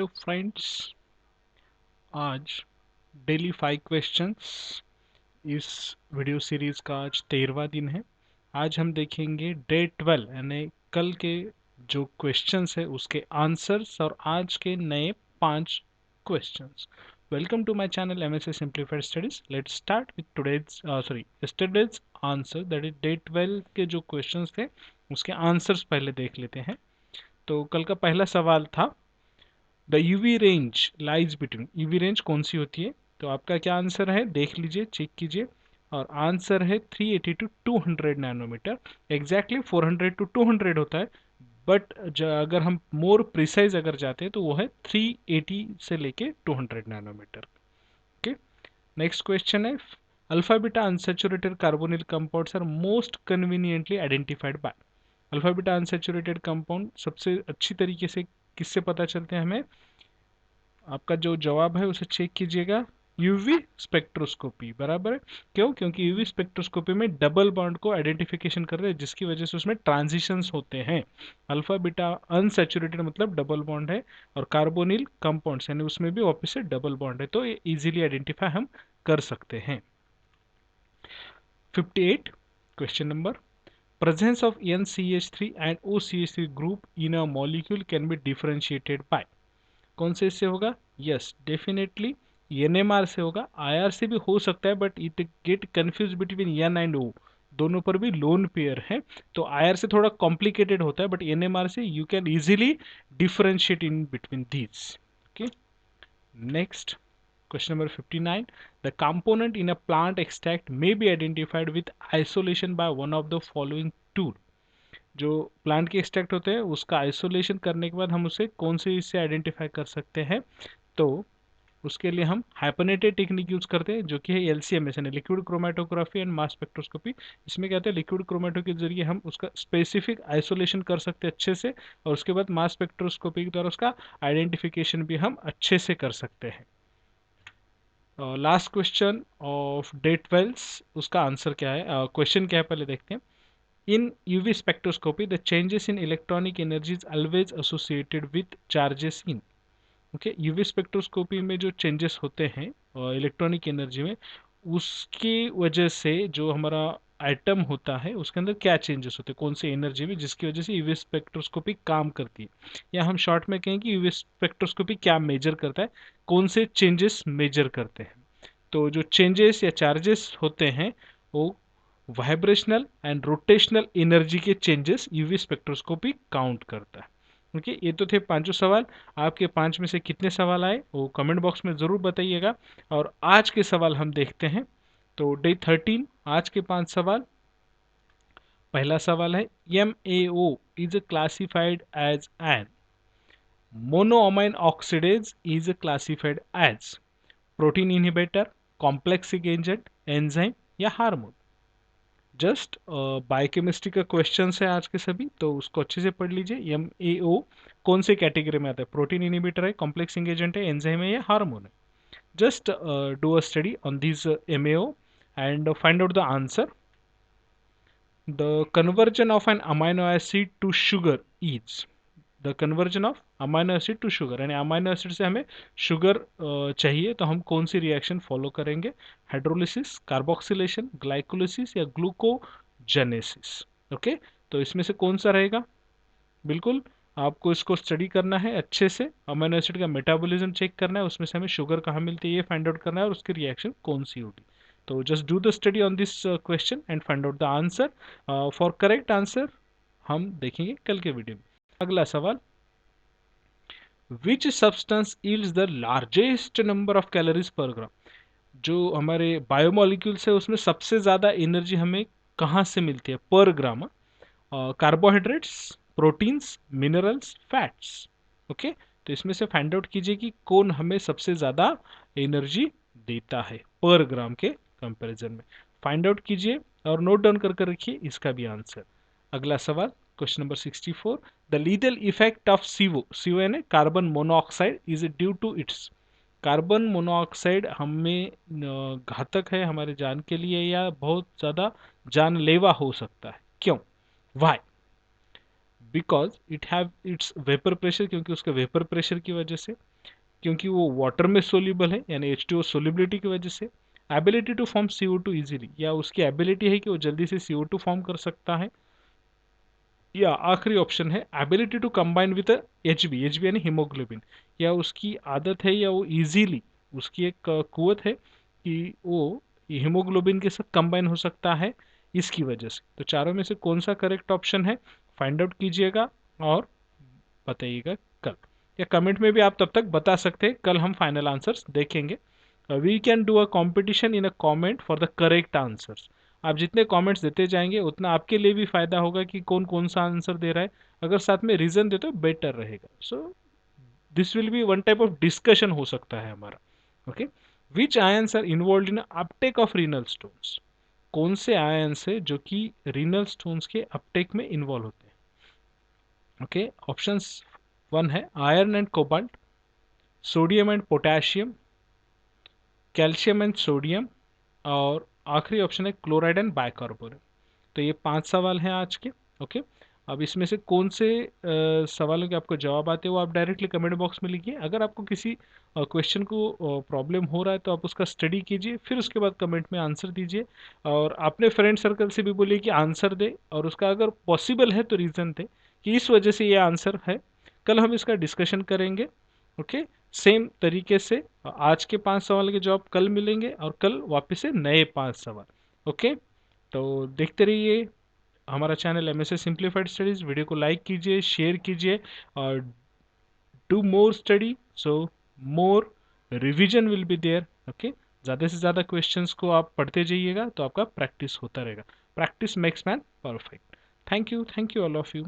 Hello friends, आज daily 5 questions इस video series का आज 13वां दिन है। आज हम देखेंगे डे 12 यानी कल के जो क्वेश्चंस है उसके आंसर्स और आज के नए 5 questions. Welcome to my channel MSA simplified studies. Let's start with today's yesterday's answer, that is day 12 के जो क्वेश्चंस थे उसके आंसर्स पहले देख लेते हैं। तो कल का पहला सवाल था the UV range lies between, UV range कौन सी होती है। तो आपका क्या आंसर है देख लीजिए, चेक कीजिए। और आंसर है 380 टू 200 नैनोमीटर। एग्जैक्टली 400 टू 200 होता है, बट अगर हम मोर प्रिसाइज अगर जाते हैं तो वो है 380 से लेके 200 नैनोमीटर। ओके, नेक्स्ट क्वेश्चन है alpha beta unsaturated carbonyl compounds are most conveniently identified by. Alpha beta unsaturated compound सबसे अच्छी तरीके से किससे पता चलते हैं हमें। आपका जो जवाब है उसे चेक कीजिएगा, यूवी स्पेक्ट्रोस्कोपी। बराबर है, क्यों? क्योंकि यूवी स्पेक्ट्रोस्कोपी में डबल बॉन्ड को आइडेंटिफिकेशन कर रहे हैं, जिसकी वजह से उसमें ट्रांजिशंस होते हैं। अल्फा बीटा अनसैचुरेटेड मतलब डबल बॉन्ड है, और कार्बोनिल कंपाउंड्स यानी उसमें भी वापस से डबल बॉन्ड है, तो ये इजीली आइडेंटिफाई हम कर सकते हैं। 58 question number, presence of NCH3 and OCH3 group in a molecule can be differentiated by। कौन से इससे होगा? यस, डेफिनेटली एनएमआर से होगा। आईआर से भी हो सकता है, but it get confuse between N and O, दोनों पर भी लोन पेयर है, तो आईआर से थोड़ा कॉम्प्लिकेटेड होता है, बट एनएमआर से you can easily differentiate in between these. Okay, next question number 59, the component in a plant extract may be identified with isolation by one of the following tool। जो plant के extract होते हैं उसका isolation करने के बाद हम उसे कौन से इससे आइडेंटिफाई कर सकते हैं। तो उसके लिए हम हाइपरनेटेड टेक्निक यूज करते हैं, जो कि है एलसीएमएस यानी liquid chromatography and mass spectroscopy. इसमें क्या होता है, लिक्विड क्रोमेटो के जरिए हम उसका स्पेसिफिक आइसोलेशन कर सकते हैं अच्छे से, और उसके बाद मास स्पेक्ट्रोस्कोपी के द्वारा उसका आइडेंटिफिकेशन भी हम अच्छे से कर सकते हैं। लास्ट क्वेश्चन ऑफ डे 12 उसका आंसर क्या है, क्वेश्चन क्या है पहले देखते हैं। In UV spectroscopy the changes in electronic energy is always associated with charges in. Okay, UV spectroscopy में जो चेंजेस होते हैं इलेक्ट्रॉनिक एनर्जी में, उसकी वजह से जो हमारा आइटम होता है उसके अंदर क्या चेंजेस होते हैं, कौन सी एनर्जी में, जिसकी वजह से यूवी स्पेक्ट्रोस्कोपी काम करती है। या हम शॉर्ट में कहें कि यूवी स्पेक्ट्रोस्कोपी क्या मेजर करता है, कौन से चेंजेस मेजर करते हैं। तो जो चेंजेस या चार्जेस होते हैं वो वाइब्रेशनल एंड रोटेशनल एनर्जी के चेंजेस यूवी स्पेक्ट्रोस्कोपी काउंट करता है। ओके, ये तो थे पांचों सवाल। आपके 5 में से कितने सवाल आए वो कमेंट बॉक्स में ज़रूर बताइएगा। और आज के सवाल हम देखते हैं। तो डे 13 आज के 5 सवाल। पहला सवाल है MAO is classified as an monoamine oxidase is classified as protein inhibitor, complexing agent, enzyme या हार्मोन। जस्ट बायोकेमिस्ट्री का क्वेश्चन है आज के सभी, तो उसको अच्छे से पढ़ लीजिए। MAO कौन से कैटेगरी में आता है, प्रोटीन इनहिबिटर है, कॉम्प्लेक्सिंग एजेंट है, एंजाइम है या हार्मोन है। Just do a study on this MAO and find out the answer. The conversion of an amino acid to sugar is the conversion of amino acid to sugar, यानी amino acid से हमें sugar चाहिए, तो हम कौन सी reaction follow करेंगे, hydrolysis, carboxylation, glycolysis या ग्लूकोजेनेसिस। ओके, तो इसमें से कौन सा रहेगा? बिल्कुल आपको इसको स्टडी करना है अच्छे से, अमाइनो एसिड का मेटाबॉलिज्म चेक करना है, उसमें से हमें शुगर कहाँ मिलती है ये फाइंड आउट करना है, और उसकी रिएक्शन कौन सी होगी। तो just do the study on this question and find out the answer. For correct answer हम देखेंगे कल के वीडियो में। अगला सवाल, which substance yields the largest number of calories per gram. जो हमारे बायोमोलिक्यूल्स है उसमें सबसे ज़्यादा एनर्जी हमें कहाँ से मिलती है per gram? Carbohydrates, proteins, minerals, fats. Okay, तो इसमें से फाइंड आउट कीजिए कि कौन हमें सबसे ज़्यादा एनर्जी देता है पर ग्राम के कंपैरिजन में। फाइंड आउट कीजिए और नोट डाउन कर रखिए इसका भी आंसर। अगला सवाल, question number 64, the lethal effect of CO यानी carbon monoxide is due to its. Carbon monoxide हमें घातक है हमारे जान के लिए, या बहुत ज़्यादा जानलेवा हो सकता है, क्यों? Why? Because it have its vapour pressure, क्योंकि उसके वेपर प्रेशर की वजह से। क्योंकि वो वाटर में सोल्यूबल है, यानी H2O सोल्यूबिलिटी की वजह से। Ability to form CO2 easily, या उसकी एबिलिटी है कि वो जल्दी से CO2 फॉर्म कर सकता है। या आखिरी ऑप्शन है ability to combine with H B यानी हीमोग्लोबिन, या उसकी आदत है या वो इजीली, उसकी एक कुवत है कि वो हीमोग्लोबिन के साथ कंबाइन हो सकता है इसकी वजह से। तो चारों में से कौन सा करेक्ट ऑप्शन है, फाइंड आउट कीजिएगा और बताइएगा कल, या कमेंट में भी आप तब तक बता सकते हैं, कल हम फाइनल आंसर्स देखेंगे। We can do a competition in a comment for the correct answers. आप जितने कमेंट्स देते जाएंगे उतना आपके लिए भी फायदा होगा कि कौन कौन सा आंसर दे रहा है। अगर साथ में रीजन दे तो बेटर रहेगा। So this will be one type of discussion हो सकता है हमारा। Okay, which ions are involve in uptake of renal stones. कौन से आयंस है जो कि रीनल स्टोन्स के अपटेक में इन्वॉल्व होते हैं। ओके, ऑप्शंस 1 है iron and cobalt, sodium and potassium, calcium and sodium, और आखिरी ऑप्शन है क्लोराइड एंड बाइकार्बोनेट। तो ये 5 सवाल हैं आज के। ओके, अब इसमें से कौन से सवालों के आपको जवाब आते हैं वो आप डायरेक्टली कमेंट बॉक्स में लिखिए। अगर आपको किसी क्वेश्चन को प्रॉब्लम हो रहा है तो आप उसका स्टडी कीजिए, फिर उसके बाद कमेंट में आंसर दीजिए। और अपने फ्रेंड सर्कल से भी बोलिए कि आंसर दे, और उसका अगर पॉसिबल है तो रीज़न दे कि इस वजह से ये आंसर है। कल हम इसका डिस्कशन करेंगे। ओके, सेम तरीके से आज के 5 सवाल के जवाब कल मिलेंगे, और कल वापस से नए 5 सवाल। ओके, तो देखते रहिए हमारा channel MS simplified studies. Video को लाइक कीजिए, शेयर कीजिए, और do more study, so more revision will be there. Okay, ज़्यादा से ज़्यादा क्वेश्चंस को आप पढ़ते जाइएगा तो आपका प्रैक्टिस होता रहेगा। Practice makes man perfect. Thank you all of you.